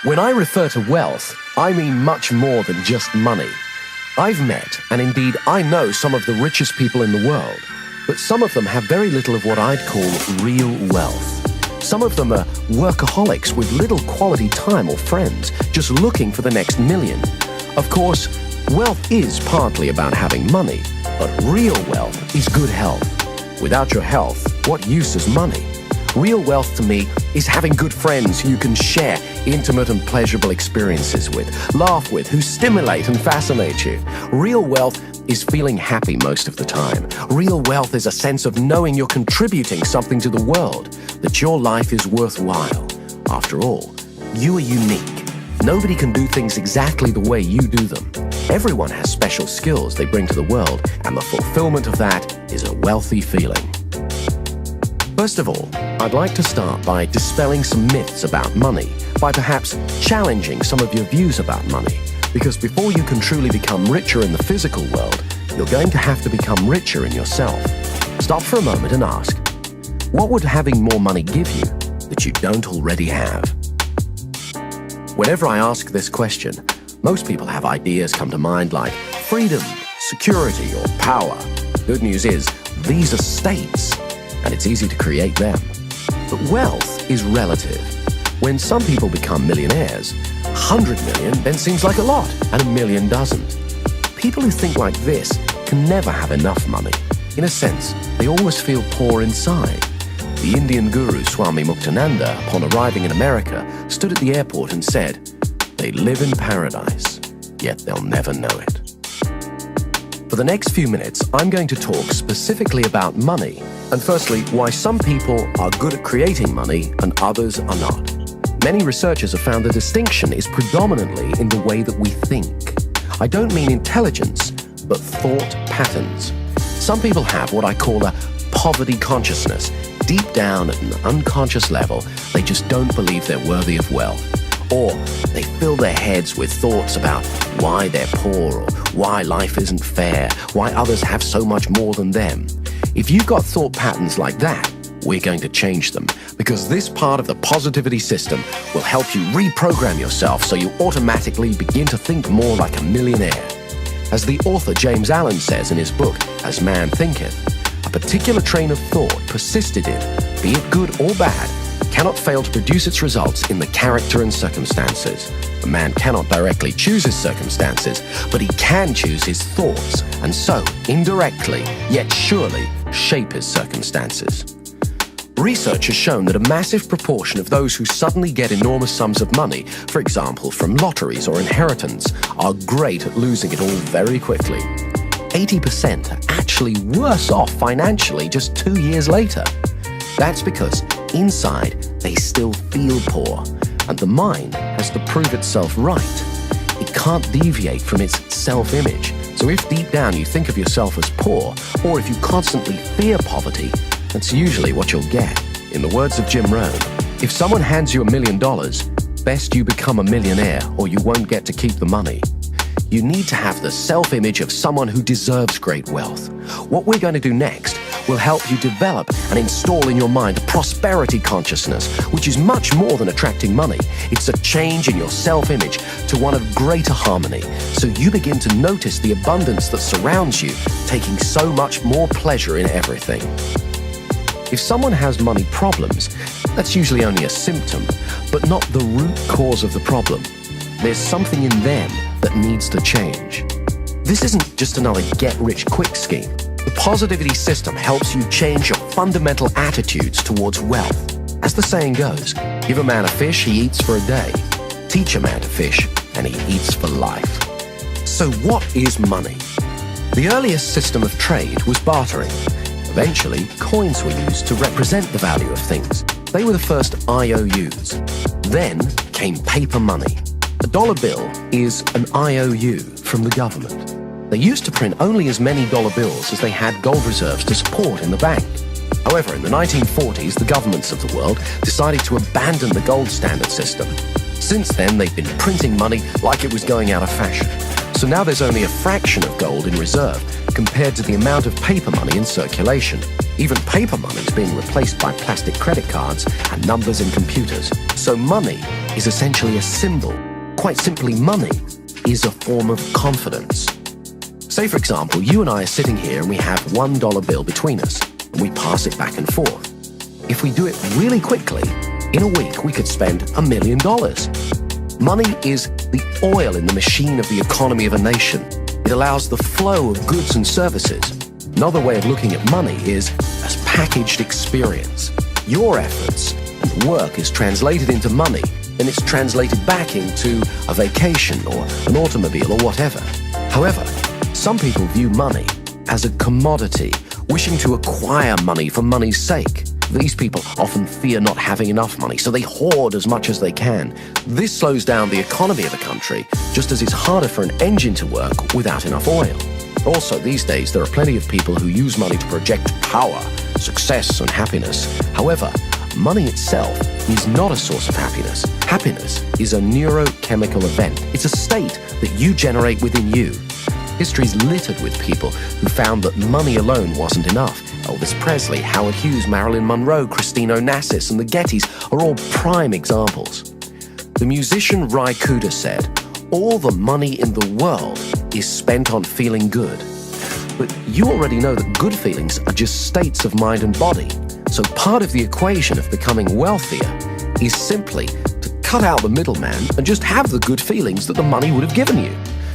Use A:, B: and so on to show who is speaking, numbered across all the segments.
A: When I refer to wealth, I mean much more than just money. I've met, and indeed I know, some of the richest people in the world, but some of them have very little of what I'd call real wealth. Some of them are workaholics with little quality time or friends, just looking for the next million. Of course, wealth is partly about having money, but real wealth is good health. Without your health, what use is money? Real wealth to me is having good friends who you can share intimate and pleasurable experiences with, laugh with, who stimulate and fascinate you. Real wealth is feeling happy most of the time. Real wealth is a sense of knowing you're contributing something to the world, that your life is worthwhile. After all, you are unique. Nobody can do things exactly the way you do them. Everyone has special skills they bring to the world, and the fulfillment of that is a wealthy feeling. First of all, I'd like to start by dispelling some myths about money, by perhaps challenging some of your views about money, because before you can truly become richer in the physical world, you're going to have to become richer in yourself. Stop for a moment and ask, what would having more money give you that you don't already have? Whenever I ask this question, most people have ideas come to mind like freedom, security, or power. Good news is, these are states, and it's easy to create them. But wealth is relative. When some people become millionaires, 100 million then seems like a lot, and 1 million doesn't. People who think like this can never have enough money. In a sense, they always feel poor inside. The Indian guru Swami Muktananda, upon arriving in America, stood at the airport and said, "They live in paradise, yet they'll never know it." For the next few minutes, I'm going to talk specifically about money, and firstly, why some people are good at creating money and others are not. Many researchers have found the distinction is predominantly in the way that we think. I don't mean intelligence, but thought patterns. Some people have what I call a poverty consciousness. Deep down at an unconscious level, they just don't believe they're worthy of wealth. Or they fill their heads with thoughts about why they're poor, or why life isn't fair, why others have so much more than them. If you've got thought patterns like that, we're going to change them, because this part of the positivity system will help you reprogram yourself so you automatically begin to think more like a millionaire. As the author James Allen says in his book, As Man Thinketh, a particular train of thought persisted in, be it good or bad, cannot fail to produce its results in the character and circumstances. A man cannot directly choose his circumstances, but he can choose his thoughts, and so, indirectly, yet surely, shape his circumstances. Research has shown that a massive proportion of those who suddenly get enormous sums of money, for example from lotteries or inheritance, are great at losing it all very quickly. 80% are actually worse off financially just 2 years later. That's because inside they still feel poor, and the mind has to prove itself right. It can't deviate from its self-image. So if deep down you think of yourself as poor, or if you constantly fear poverty, that's usually what you'll get. In the words of Jim Rohn, if someone hands you $1 million, best you become a millionaire or you won't get to keep the money. You need to have the self-image of someone who deserves great wealth. What we're going to do next will help you develop and install in your mind a prosperity consciousness, which is much more than attracting money. It's a change in your self-image to one of greater harmony, so you begin to notice the abundance that surrounds you, taking so much more pleasure in everything. If someone has money problems, that's usually only a symptom, but not the root cause of the problem. There's something in them that needs to change. This isn't just another get-rich-quick scheme. The positivity system helps you change your fundamental attitudes towards wealth. As the saying goes, give a man a fish, he eats for a day. Teach a man to fish, and he eats for life. So what is money? The earliest system of trade was bartering. Eventually, coins were used to represent the value of things. They were the first IOUs. Then came paper money. A dollar bill is an IOU from the government. They used to print only as many dollar bills as they had gold reserves to support in the bank. However, in the 1940s, the governments of the world decided to abandon the gold standard system. Since then, they've been printing money like it was going out of fashion. So now there's only a fraction of gold in reserve compared to the amount of paper money in circulation. Even paper money is being replaced by plastic credit cards and numbers in computers. So money is essentially a symbol. Quite simply, money is a form of confidence. Say, for example, you and I are sitting here and we have $1 bill between us, and we pass it back and forth. If we do it really quickly, in a week we could spend $1 million. Money is the oil in the machine of the economy of a nation. It allows the flow of goods and services. Another way of looking at money is as packaged experience. Your efforts and work is translated into money, and it's translated back into a vacation or an automobile or whatever. However, some people view money as a commodity, wishing to acquire money for money's sake. These people often fear not having enough money, so they hoard as much as they can. This slows down the economy of a country, just as it's harder for an engine to work without enough oil. Also, these days, there are plenty of people who use money to project power, success, and happiness. However, money itself is not a source of happiness. Happiness is a neurochemical event. It's a state that you generate within you. History is littered with people who found that money alone wasn't enough. Elvis Presley, Howard Hughes, Marilyn Monroe, Christina Onassis, and the Gettys are all prime examples. The musician Ry Cooder said, "All the money in the world is spent on feeling good." But you already know that good feelings are just states of mind and body. So part of the equation of becoming wealthier is simply to cut out the middleman and just have the good feelings that the money would have given you.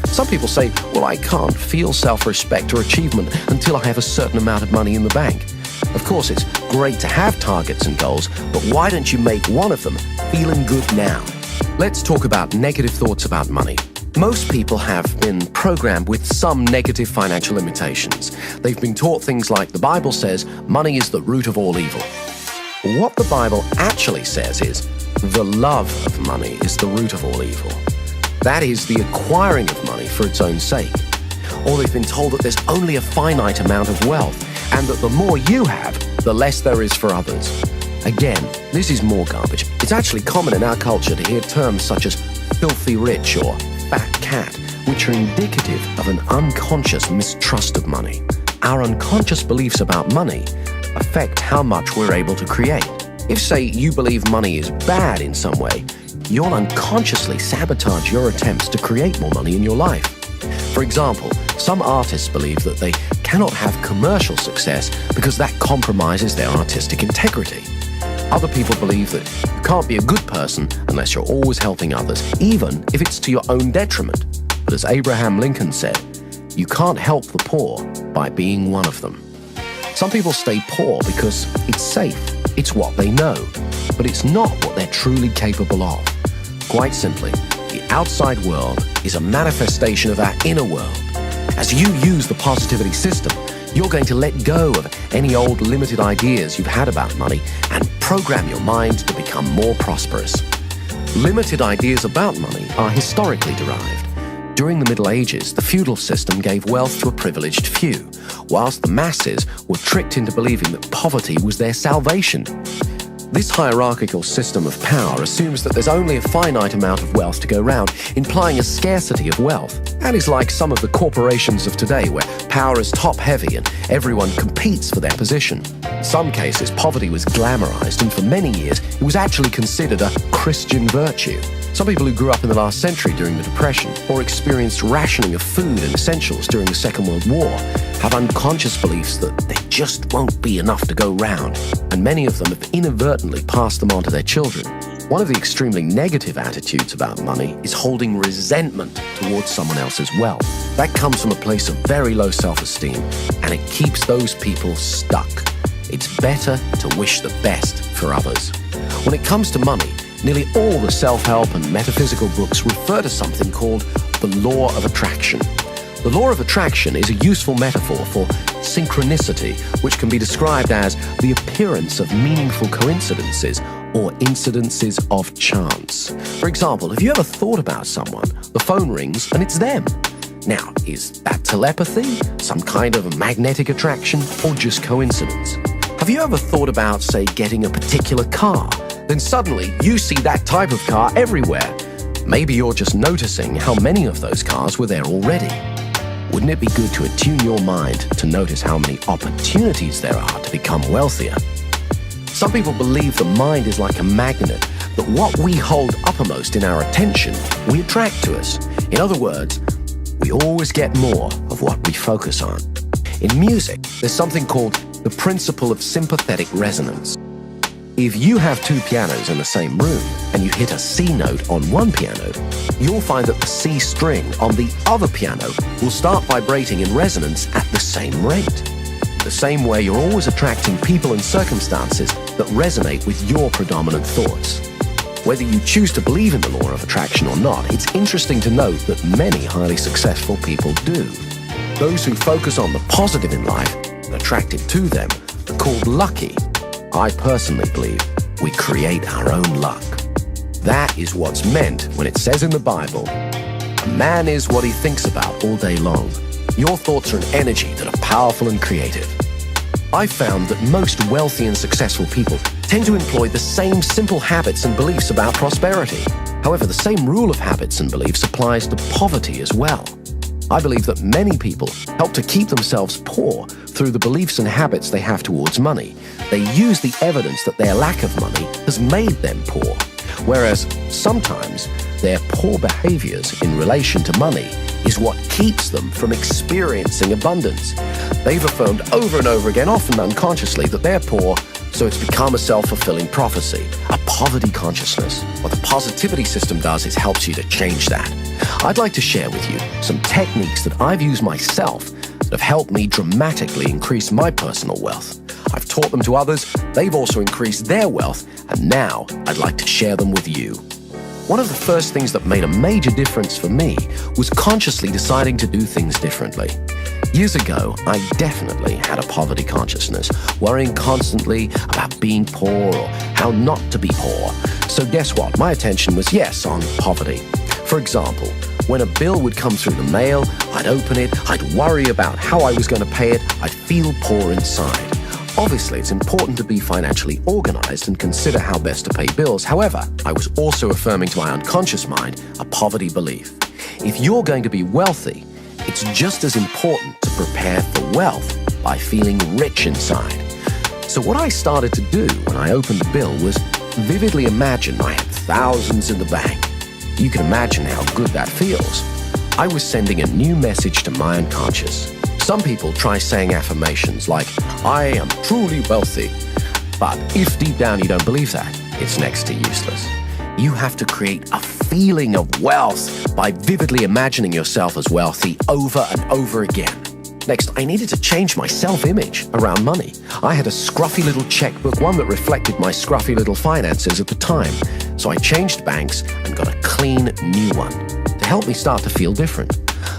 A: Some people say, well, I can't feel self-respect or achievement until I have a certain amount of money in the bank. Of course, it's great to have targets and goals, but why don't you make one of them feeling good now? Let's talk about negative thoughts about money. Most people have been programmed with some negative financial limitations. They've been taught things like the Bible says, money is the root of all evil. What the Bible actually says is, the love of money is the root of all evil. That is the acquiring of money for its own sake. Or they've been told that there's only a finite amount of wealth, and that the more you have, the less there is for others. Again, this is more garbage. It's actually common in our culture to hear terms such as filthy rich or fat cat, which are indicative of an unconscious mistrust of money. Our unconscious beliefs about money affect how much we're able to create. If, say, you believe money is bad in some way, you'll unconsciously sabotage your attempts to create more money in your life. For example, some artists believe that they cannot have commercial success because that compromises their artistic integrity. Other people believe that you can't be a good person unless you're always helping others, even if it's to your own detriment. But as Abraham Lincoln said, you can't help the poor by being one of them. Some people stay poor because it's safe, it's what they know, but it's not what they're truly capable of. Quite simply, the outside world is a manifestation of our inner world. As you use the positivity system, you're going to let go of any old limited ideas you've had about money and program your mind to become more prosperous. Limited ideas about money are historically derived. During the Middle Ages, the feudal system gave wealth to a privileged few, whilst the masses were tricked into believing that poverty was their salvation. This hierarchical system of power assumes that there's only a finite amount of wealth to go round, implying a scarcity of wealth. That is like some of the corporations of today, where power is top-heavy and everyone competes for their position. In some cases, poverty was glamorized, and for many years, it was actually considered a Christian virtue. Some people who grew up in the last century during the Depression, or experienced rationing of food and essentials during the Second World War, have unconscious beliefs that there just won't be enough to go round, and many of them have inadvertently passed them on to their children. One of the extremely negative attitudes about money is holding resentment towards someone else's wealth. That comes from a place of very low self-esteem, and it keeps those people stuck. It's better to wish the best for others. When it comes to money, nearly all the self-help and metaphysical books refer to something called the law of attraction. The law of attraction is a useful metaphor for synchronicity, which can be described as the appearance of meaningful coincidences or incidences of chance. For example, have you ever thought about someone? The phone rings and it's them. Now, is that telepathy, some kind of magnetic attraction, or just coincidence? Have you ever thought about, say, getting a particular car? Then suddenly you see that type of car everywhere. Maybe you're just noticing how many of those cars were there already. Wouldn't it be good to attune your mind to notice how many opportunities there are to become wealthier? Some people believe the mind is like a magnet, that what we hold uppermost in our attention, we attract to us. In other words, we always get more of what we focus on. In music, there's something called the principle of sympathetic resonance. If you have two pianos in the same room and you hit a C note on one piano, you'll find that the C string on the other piano will start vibrating in resonance at the same rate. The same way, you're always attracting people and circumstances that resonate with your predominant thoughts. Whether you choose to believe in the law of attraction or not, it's interesting to note that many highly successful people do. Those who focus on the positive in life and attracted to them are called lucky. I personally believe we create our own luck. That is what's meant when it says in the Bible, "A man is what he thinks about all day long." Your thoughts are an energy that are powerful and creative. I've found that most wealthy and successful people tend to employ the same simple habits and beliefs about prosperity. However, the same rule of habits and beliefs applies to poverty as well. I believe that many people help to keep themselves poor through the beliefs and habits they have towards money. They use the evidence that their lack of money has made them poor, whereas sometimes their poor behaviors in relation to money is what keeps them from experiencing abundance. They've affirmed over and over again, often unconsciously, that they're poor, so it's become a self-fulfilling prophecy, a poverty consciousness. What the positivity system does is helps you to change that. I'd like to share with you some techniques that I've used myself that have helped me dramatically increase my personal wealth. I've taught them to others, they've also increased their wealth, and now I'd like to share them with you. One of the first things that made a major difference for me was consciously deciding to do things differently. Years ago, I definitely had a poverty consciousness, worrying constantly about being poor or how not to be poor. So guess what? My attention was, yes, on poverty. For example, when a bill would come through the mail, I'd open it, I'd worry about how I was going to pay it, I'd feel poor inside. Obviously, it's important to be financially organized and consider how best to pay bills. However, I was also affirming to my unconscious mind a poverty belief. If you're going to be wealthy, it's just as important to prepare for wealth by feeling rich inside. So what I started to do when I opened the bill was vividly imagine I had thousands in the bank. You can imagine how good that feels. I was sending a new message to my unconscious. Some people try saying affirmations like, "I am truly wealthy." But if deep down you don't believe that, it's next to useless. You have to create a feeling of wealth by vividly imagining yourself as wealthy over and over again. Next, I needed to change my self-image around money. I had a scruffy little checkbook, one that reflected my scruffy little finances at the time. So I changed banks and got a clean new one to help me start to feel different.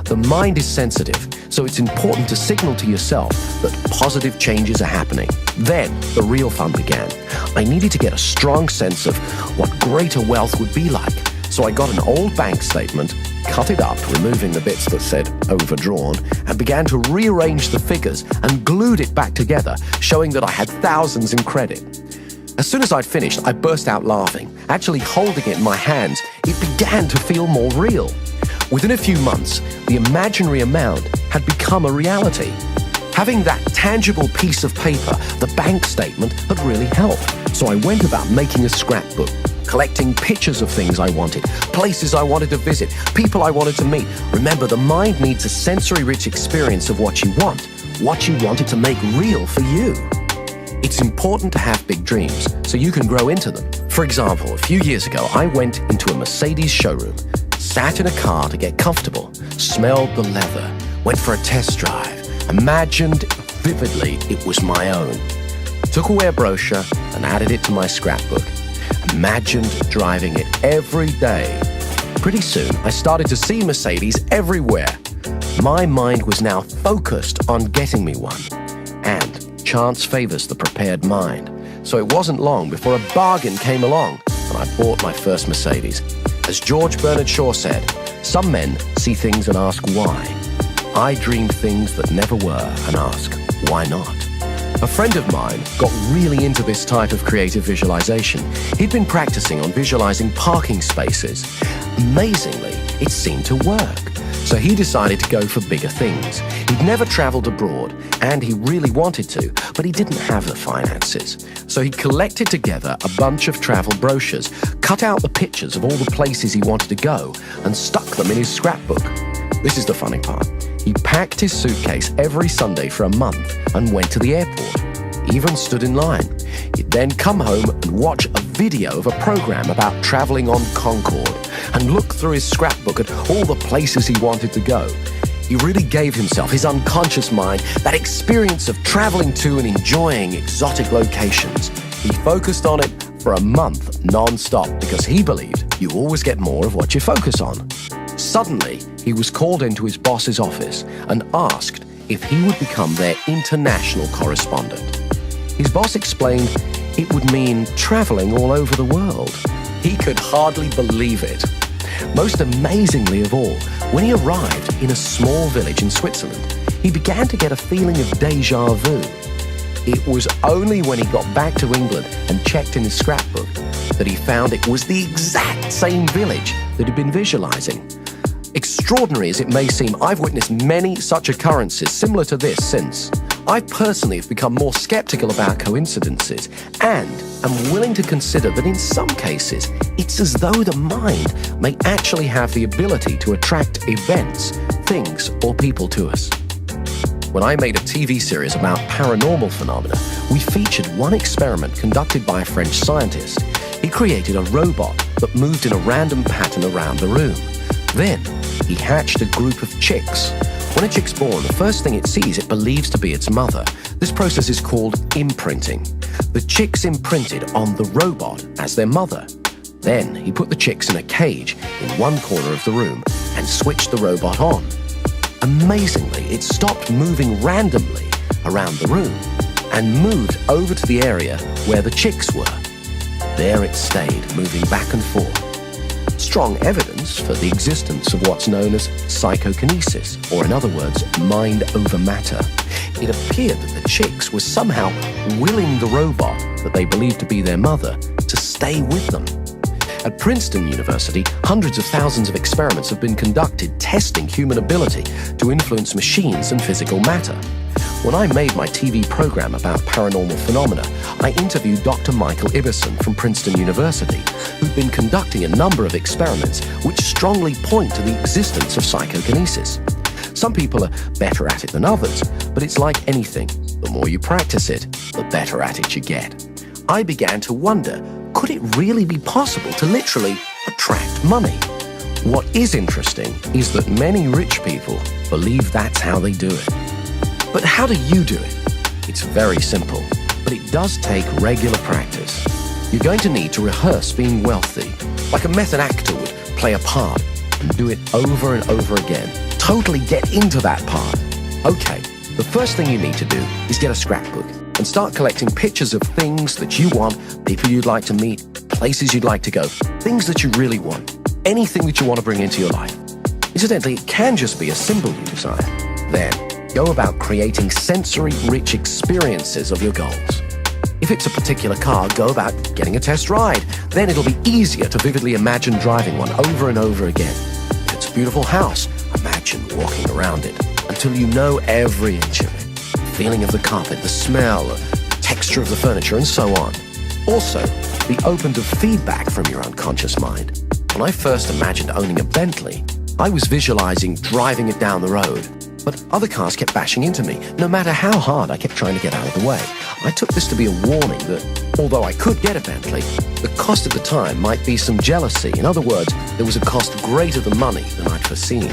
A: The mind is sensitive, so it's important to signal to yourself that positive changes are happening. Then the real fun began. I needed to get a strong sense of what greater wealth would be like. So I got an old bank statement, cut it up, removing the bits that said overdrawn, and began to rearrange the figures and glued it back together, showing that I had thousands in credit. As soon as I'd finished, I burst out laughing. Actually holding it in my hands, it began to feel more real. Within a few months, the imaginary amount had become a reality. Having that tangible piece of paper, the bank statement, had really helped. So I went about making a scrapbook, collecting pictures of things I wanted, places I wanted to visit, people I wanted to meet. Remember, the mind needs a sensory-rich experience of what you want it to make real for you. It's important to have big dreams so you can grow into them. For example, a few years ago, I went into a Mercedes showroom, sat in a car to get comfortable, smelled the leather, went for a test drive, imagined vividly it was my own, took away a brochure and added it to my scrapbook, imagined driving it every day. Pretty soon, I started to see Mercedes everywhere. My mind was now focused on getting me one, and chance favors the prepared mind. So it wasn't long before a bargain came along and I bought my first Mercedes. As George Bernard Shaw said, some men see things and ask why. I dream things that never were and ask, why not? A friend of mine got really into this type of creative visualization. He'd been practicing on visualizing parking spaces. Amazingly, it seemed to work. So he decided to go for bigger things. He'd never traveled abroad, and he really wanted to, but he didn't have the finances. So he collected together a bunch of travel brochures, cut out the pictures of all the places he wanted to go, and stuck them in his scrapbook. This is the funny part. He packed his suitcase every Sunday for a month and went to the airport. He even stood in line. He'd then come home and watch a video of a program about traveling on Concorde and look through his scrapbook at all the places he wanted to go. He really gave himself, his unconscious mind, that experience of traveling to and enjoying exotic locations. He focused on it for a month non-stop because he believed you always get more of what you focus on. Suddenly, he was called into his boss's office and asked if he would become their international correspondent. His boss explained it would mean traveling all over the world. He could hardly believe it. Most amazingly of all, when he arrived in a small village in Switzerland, he began to get a feeling of déjà vu. It was only when he got back to England and checked in his scrapbook that he found it was the exact same village that he'd been visualizing. Extraordinary as it may seem, I've witnessed many such occurrences similar to this since. I personally have become more skeptical about coincidences and am willing to consider that in some cases, it's as though the mind may actually have the ability to attract events, things, or people to us. When I made a TV series about paranormal phenomena, we featured one experiment conducted by a French scientist. He created a robot that moved in a random pattern around the room. Then, he hatched a group of chicks. When a chick's born, the first thing it sees it believes to be its mother. This process is called imprinting. The chicks imprinted on the robot as their mother. Then, he put the chicks in a cage in one corner of the room and switched the robot on. Amazingly, it stopped moving randomly around the room and moved over to the area where the chicks were. There it stayed, moving back and forth. Strong evidence for the existence of what's known as psychokinesis, or in other words, mind over matter. It appeared that the chicks were somehow willing the robot that they believed to be their mother to stay with them. At Princeton University, hundreds of thousands of experiments have been conducted testing human ability to influence machines and physical matter. When I made my TV program about paranormal phenomena, I interviewed Dr. Michael Ibbison from Princeton University, who'd been conducting a number of experiments which strongly point to the existence of psychokinesis. Some people are better at it than others, but it's like anything. The more you practice it, the better at it you get. I began to wonder, could it really be possible to literally attract money? What is interesting is that many rich people believe that's how they do it. But how do you do it? It's very simple, but it does take regular practice. You're going to need to rehearse being wealthy, like a method actor would play a part, and do it over and over again. Totally get into that part. Okay, the first thing you need to do is get a scrapbook and start collecting pictures of things that you want, people you'd like to meet, places you'd like to go, things that you really want, anything that you want to bring into your life. Incidentally, it can just be a symbol you desire. Then, go about creating sensory-rich experiences of your goals. If it's a particular car, go about getting a test ride. Then it'll be easier to vividly imagine driving one over and over again. If it's a beautiful house, imagine walking around it until you know every inch of it. The feeling of the carpet, the smell, the texture of the furniture, and so on. Also, be open to feedback from your unconscious mind. When I first imagined owning a Bentley, I was visualizing driving it down the road. But other cars kept bashing into me. No matter how hard I kept trying to get out of the way. I took this to be a warning that, although I could get a Bentley, the cost at the time might be some jealousy. In other words, there was a cost greater than money than I'd foreseen.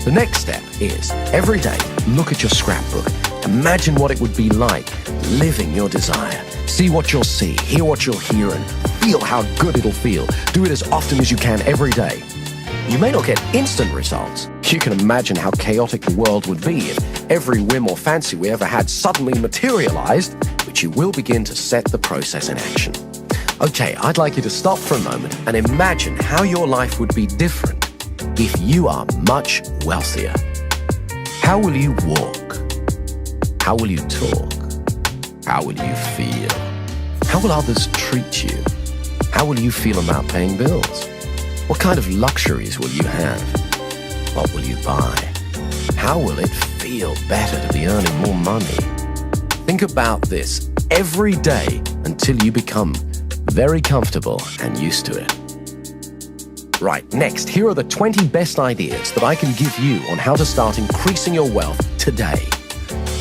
A: The next step is, every day, look at your scrapbook. Imagine what it would be like living your desire. See what you'll see, hear what you'll hear, and feel how good it'll feel. Do it as often as you can every day. You may not get instant results. You can imagine how chaotic the world would be if every whim or fancy we ever had suddenly materialized, but you will begin to set the process in action. Okay, I'd like you to stop for a moment and imagine how your life would be different if you are much wealthier. How will you walk? How will you talk? How will you feel? How will others treat you? How will you feel about paying bills? What kind of luxuries will you have? What will you buy? How will it feel better to be earning more money? Think about this every day until you become very comfortable and used to it. Right, next, here are the 20 best ideas that I can give you on how to start increasing your wealth today.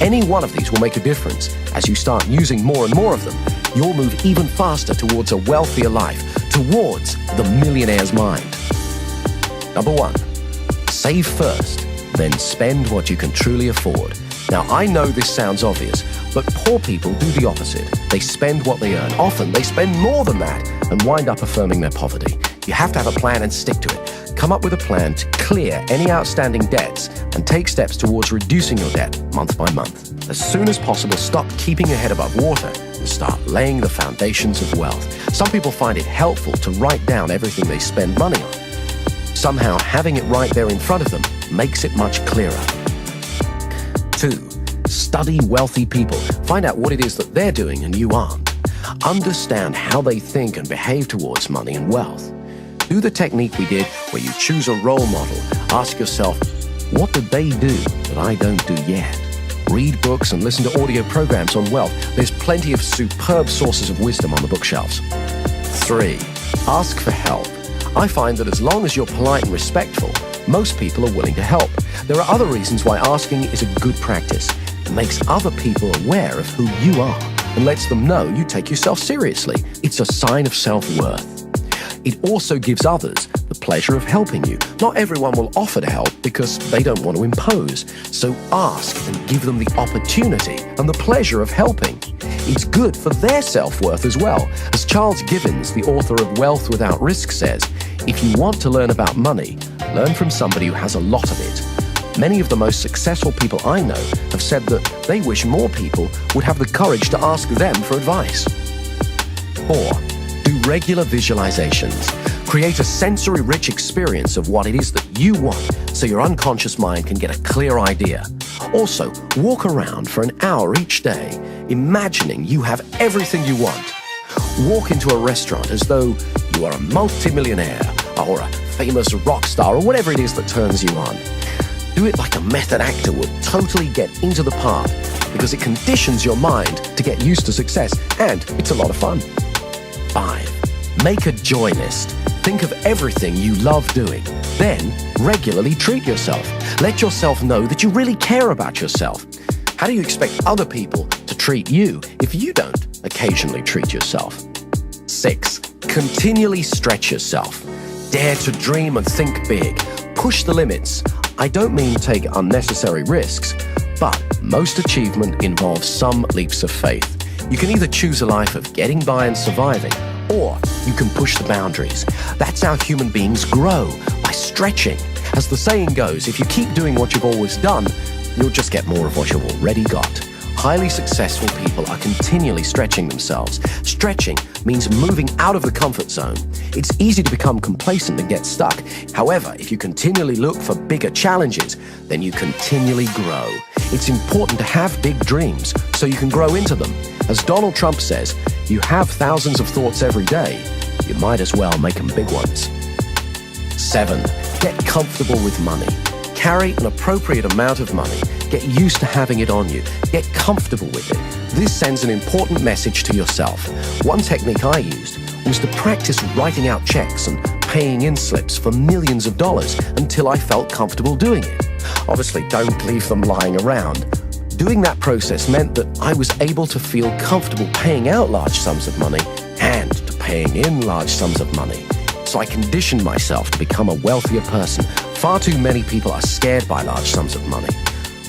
A: Any one of these will make a difference. As you start using more and more of them, you'll move even faster towards a wealthier life, towards the millionaire's mind. Number 1, save first, then spend what you can truly afford. Now, I know this sounds obvious, but poor people do the opposite. They spend what they earn. Often, they spend more than that and wind up affirming their poverty. You have to have a plan and stick to it. Come up with a plan to clear any outstanding debts and take steps towards reducing your debt month by month. As soon as possible, stop keeping your head above water and start laying the foundations of wealth. Some people find it helpful to write down everything they spend money on. Somehow, having it right there in front of them makes it much clearer. 2, study wealthy people. Find out what it is that they're doing and you aren't. Understand how they think and behave towards money and wealth. Do the technique we did where you choose a role model. Ask yourself, what did they do that I don't do yet? Read books and listen to audio programs on wealth. There's plenty of superb sources of wisdom on the bookshelves. 3, ask for help. I find that as long as you're polite and respectful, most people are willing to help. There are other reasons why asking is a good practice. It makes other people aware of who you are and lets them know you take yourself seriously. It's a sign of self-worth. It also gives others the pleasure of helping you. Not everyone will offer to help because they don't want to impose. So ask and give them the opportunity and the pleasure of helping. It's good for their self-worth as well. As Charles Gibbons, the author of Wealth Without Risk, says, if you want to learn about money, learn from somebody who has a lot of it. Many of the most successful people I know have said that they wish more people would have the courage to ask them for advice. 4, do regular visualizations. Create a sensory-rich experience of what it is that you want so your unconscious mind can get a clear idea. Also, walk around for an hour each day, imagining you have everything you want. Walk into a restaurant as though you are a multimillionaire or a famous rock star or whatever it is that turns you on. Do it like a method actor would totally get into the part because it conditions your mind to get used to success and it's a lot of fun. 5, make a joy list. Think of everything you love doing. Then regularly treat yourself. Let yourself know that you really care about yourself. How do you expect other people to treat you if you don't occasionally treat yourself? 6, continually stretch yourself. Dare to dream and think big. Push the limits. I don't mean take unnecessary risks, but most achievement involves some leaps of faith. You can either choose a life of getting by and surviving, or you can push the boundaries. That's how human beings grow, by stretching. As the saying goes, if you keep doing what you've always done, you'll just get more of what you've already got. Highly successful people are continually stretching themselves. Stretching means moving out of the comfort zone. It's easy to become complacent and get stuck. However, if you continually look for bigger challenges, then you continually grow. It's important to have big dreams so you can grow into them. As Donald Trump says, you have thousands of thoughts every day. You might as well make them big ones. 7, get comfortable with money. Carry an appropriate amount of money. Get used to having it on you. Get comfortable with it. This sends an important message to yourself. One technique I used was to practice writing out checks and paying in slips for millions of dollars until I felt comfortable doing it. Obviously, don't leave them lying around. Doing that process meant that I was able to feel comfortable paying out large sums of money and to paying in large sums of money. So I conditioned myself to become a wealthier person. Far too many people are scared by large sums of money.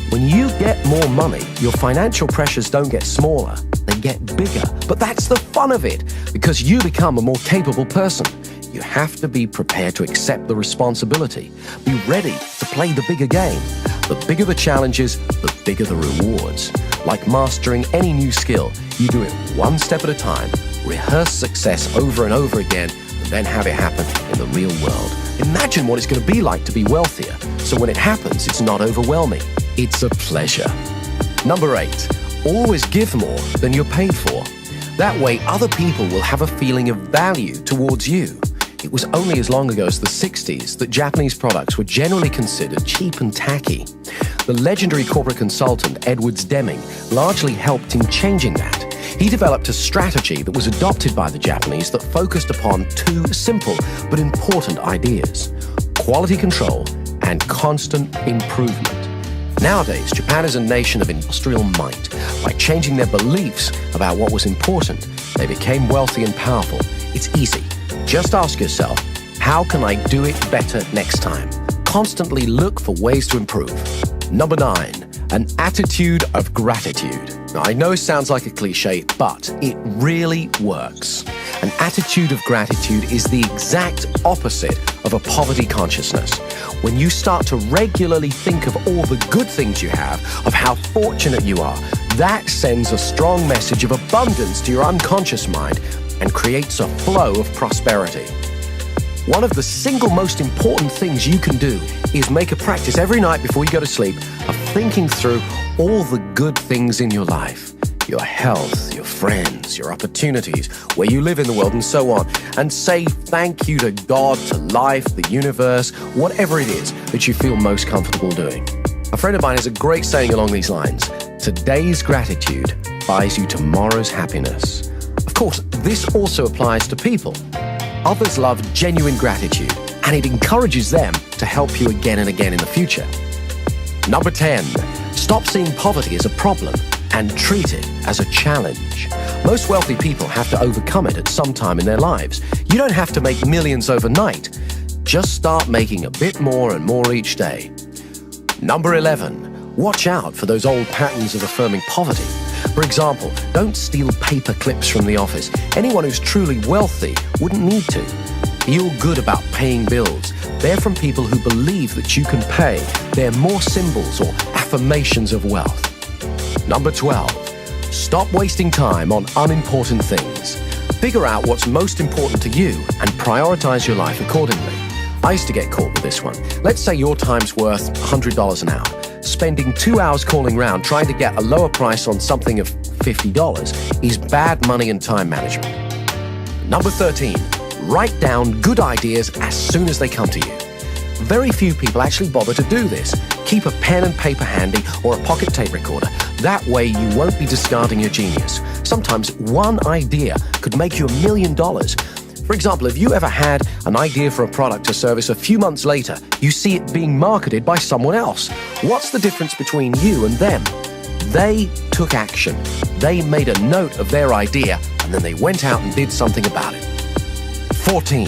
A: When you get more money, your financial pressures don't get smaller, they get bigger. But that's the fun of it, because you become a more capable person. You have to be prepared to accept the responsibility. Be ready to play the bigger game. The bigger the challenges, the bigger the rewards. Like mastering any new skill, you do it one step at a time, rehearse success over and over again, and then have it happen in the real world. Imagine what it's going to be like to be wealthier, so when it happens, it's not overwhelming. It's a pleasure. Number 8, Always give more than you're paid for. That way, other people will have a feeling of value towards you. It was only as long ago as the 60s that Japanese products were generally considered cheap and tacky. The legendary corporate consultant Edwards Deming largely helped in changing that. He developed a strategy that was adopted by the Japanese that focused upon two simple but important ideas: quality control and constant improvement. Nowadays, Japan is a nation of industrial might. By changing their beliefs about what was important, they became wealthy and powerful. It's easy. Just ask yourself, how can I do it better next time? Constantly look for ways to improve. Number 9, an attitude of gratitude. Now, I know it sounds like a cliche, but it really works. An attitude of gratitude is the exact opposite of a poverty consciousness. When you start to regularly think of all the good things you have, of how fortunate you are, that sends a strong message of abundance to your unconscious mind and creates a flow of prosperity. One of the single most important things you can do is make a practice every night before you go to sleep of thinking through all the good things in your life. Your health, your friends, your opportunities, where you live in the world, and so on. And say thank you to God, to life, the universe, whatever it is that you feel most comfortable doing. A friend of mine has a great saying along these lines: today's gratitude buys you tomorrow's happiness. Of course, this also applies to people. Others love genuine gratitude, and it encourages them to help you again and again in the future. Number 10, stop seeing poverty as a problem and treat it as a challenge. Most wealthy people have to overcome it at some time in their lives. You don't have to make millions overnight. Just start making a bit more and more each day. Number 11, watch out for those old patterns of affirming poverty. For example, don't steal paper clips from the office. Anyone who's truly wealthy wouldn't need to. Feel good about paying bills. They're from people who believe that you can pay. They're more symbols or affirmations of wealth. Number 12, stop wasting time on unimportant things. Figure out what's most important to you and prioritize your life accordingly. I used to get caught with this one. Let's say your time's worth $100 an hour. Spending 2 hours calling round trying to get a lower price on something of $50 is bad money and time management. Number 13, write down good ideas as soon as they come to you. Very few people actually bother to do this. Keep a pen and paper handy or a pocket tape recorder. That way you won't be discarding your genius. Sometimes one idea could make you $1 million. For example, if you ever had an idea for a product or service, a few months later, you see it being marketed by someone else. What's the difference between you and them? They took action. They made a note of their idea, and then they went out and did something about it. 14.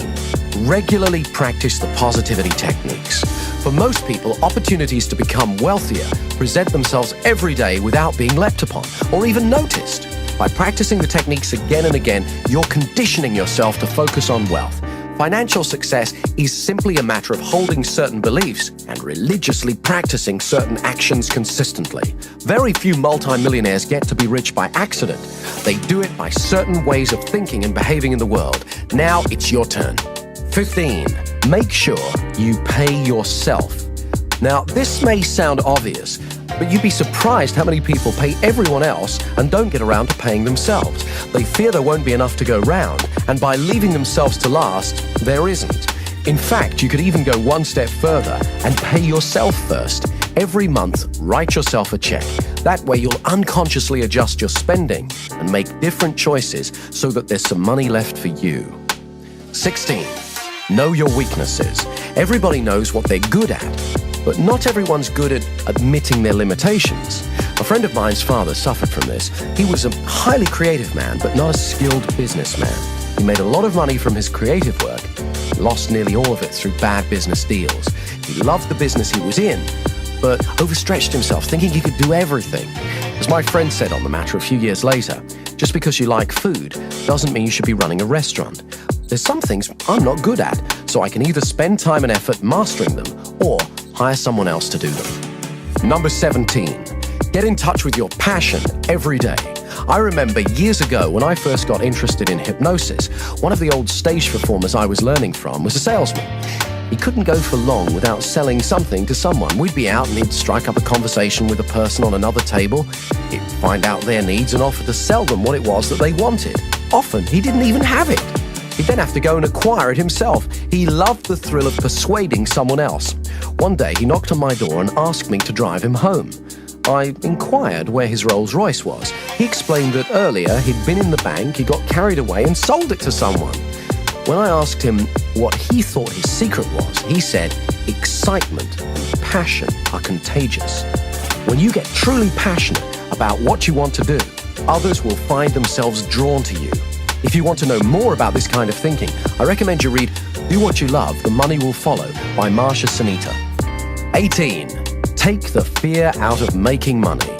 A: Regularly practice the positivity techniques. For most people, opportunities to become wealthier present themselves every day without being leapt upon or even noticed. By practicing the techniques again and again, you're conditioning yourself to focus on wealth. Financial success is simply a matter of holding certain beliefs and religiously practicing certain actions consistently. Very few multimillionaires get to be rich by accident. They do it by certain ways of thinking and behaving in the world. Now it's your turn. 15. Make sure you pay yourself. Now, this may sound obvious, but you'd be surprised how many people pay everyone else and don't get around to paying themselves. They fear there won't be enough to go round, and by leaving themselves to last, there isn't. In fact, you could even go one step further and pay yourself first. Every month, write yourself a check. That way you'll unconsciously adjust your spending and make different choices so that there's some money left for you. 16. Know your weaknesses. Everybody knows what they're good at, but not everyone's good at admitting their limitations. A friend of mine's father suffered from this. He was a highly creative man, but not a skilled businessman. He made a lot of money from his creative work, lost nearly all of it through bad business deals. He loved the business he was in, but overstretched himself, thinking he could do everything. As my friend said on the matter a few years later, just because you like food doesn't mean you should be running a restaurant. There's some things I'm not good at, so I can either spend time and effort mastering them or hire someone else to do them. Number 17, get in touch with your passion every day. I remember years ago when I first got interested in hypnosis, one of the old stage performers I was learning from was a salesman. He couldn't go for long without selling something to someone. We'd be out and he'd strike up a conversation with a person on another table. He'd find out their needs and offer to sell them what it was that they wanted. Often, he didn't even have it. He'd then have to go and acquire it himself. He loved the thrill of persuading someone else. One day, he knocked on my door and asked me to drive him home. I inquired where his Rolls Royce was. He explained that earlier he'd been in the bank, he got carried away and sold it to someone. When I asked him what he thought his secret was, he said, excitement and passion are contagious. When you get truly passionate about what you want to do, others will find themselves drawn to you. If you want to know more about this kind of thinking, I recommend you read Do What You Love, The Money Will Follow by Marsha Sunita. 18. Take the fear out of making money.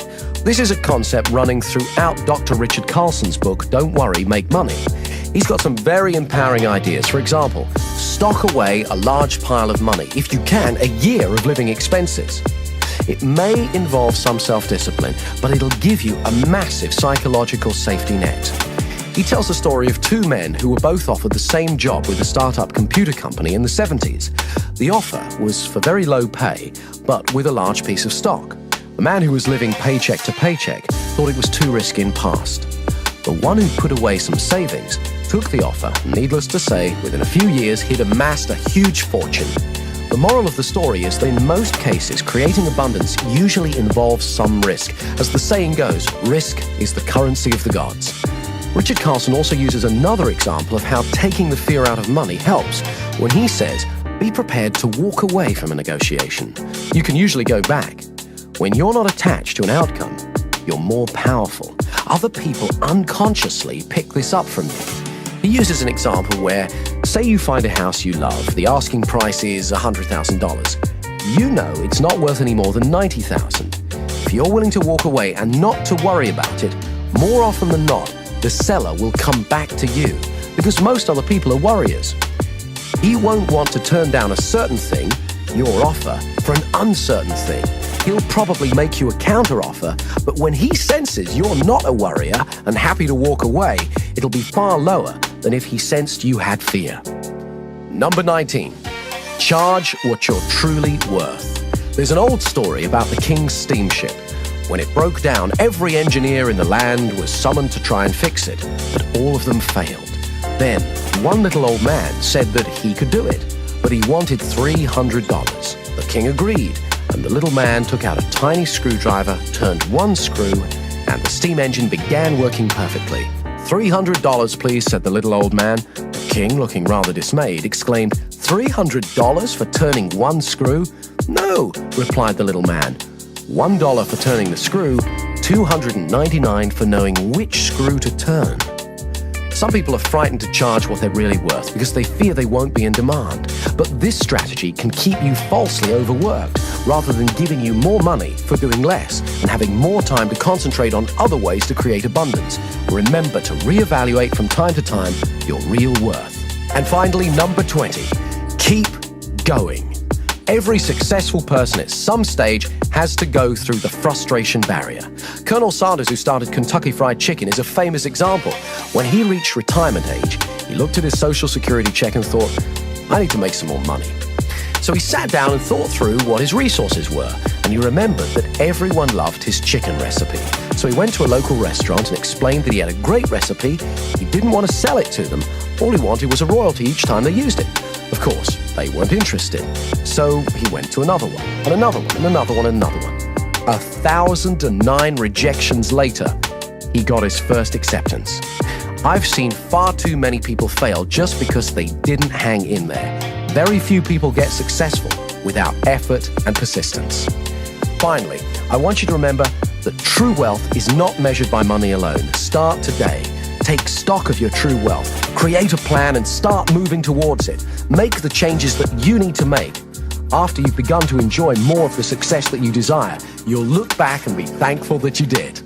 A: This is a concept running throughout Dr. Richard Carlson's book, Don't Worry, Make Money. He's got some very empowering ideas. For example, stock away a large pile of money, if you can, a year of living expenses. It may involve some self-discipline, but it'll give you a massive psychological safety net. He tells the story of two men who were both offered the same job with a startup computer company in the 70s. The offer was for very low pay, but with a large piece of stock. The man who was living paycheck to paycheck thought it was too risky and passed. The one who put away some savings took the offer. Needless to say, within a few years, he'd amassed a huge fortune. The moral of the story is that in most cases, creating abundance usually involves some risk. As the saying goes, risk is the currency of the gods. Richard Carlson also uses another example of how taking the fear out of money helps when he says, be prepared to walk away from a negotiation. You can usually go back. When you're not attached to an outcome, you're more powerful. Other people unconsciously pick this up from you. He uses an example where, say you find a house you love, the asking price is $100,000. You know it's not worth any more than $90,000. If you're willing to walk away and not to worry about it, more often than not, the seller will come back to you because most other people are worriers. He won't want to turn down a certain thing, your offer, for an uncertain thing. He'll probably make you a counter-offer, but when he senses you're not a worrier and happy to walk away, it'll be far lower than if he sensed you had fear. Number 19. Charge what you're truly worth. There's an old story about the King's steamship. When it broke down, every engineer in the land was summoned to try and fix it, but all of them failed. Then, one little old man said that he could do it, but he wanted $300. The king agreed, and the little man took out a tiny screwdriver, turned one screw, and the steam engine began working perfectly. $300, please, said the little old man. The king, looking rather dismayed, exclaimed, $300 for turning one screw? No, replied the little man. $1 for turning the screw, $299 for knowing which screw to turn. Some people are frightened to charge what they're really worth because they fear they won't be in demand. But this strategy can keep you falsely overworked rather than giving you more money for doing less and having more time to concentrate on other ways to create abundance. Remember to reevaluate from time to time your real worth. And finally, number 20, keep going. Every successful person at some stage has to go through the frustration barrier. Colonel Sanders, who started Kentucky Fried Chicken, is a famous example. When he reached retirement age, he looked at his Social Security check and thought, I need to make some more money. So he sat down and thought through what his resources were, and he remembered that everyone loved his chicken recipe. So he went to a local restaurant and explained that he had a great recipe. He didn't want to sell it to them. All he wanted was a royalty each time they used it. Of course, they weren't interested. So he went to another one, and another one, and another one, and another one. 1,009 rejections later, he got his first acceptance. I've seen far too many people fail just because they didn't hang in there. Very few people get successful without effort and persistence. Finally, I want you to remember that true wealth is not measured by money alone. Start today. Take stock of your true wealth. Create a plan and start moving towards it. Make the changes that you need to make. After you've begun to enjoy more of the success that you desire, you'll look back and be thankful that you did.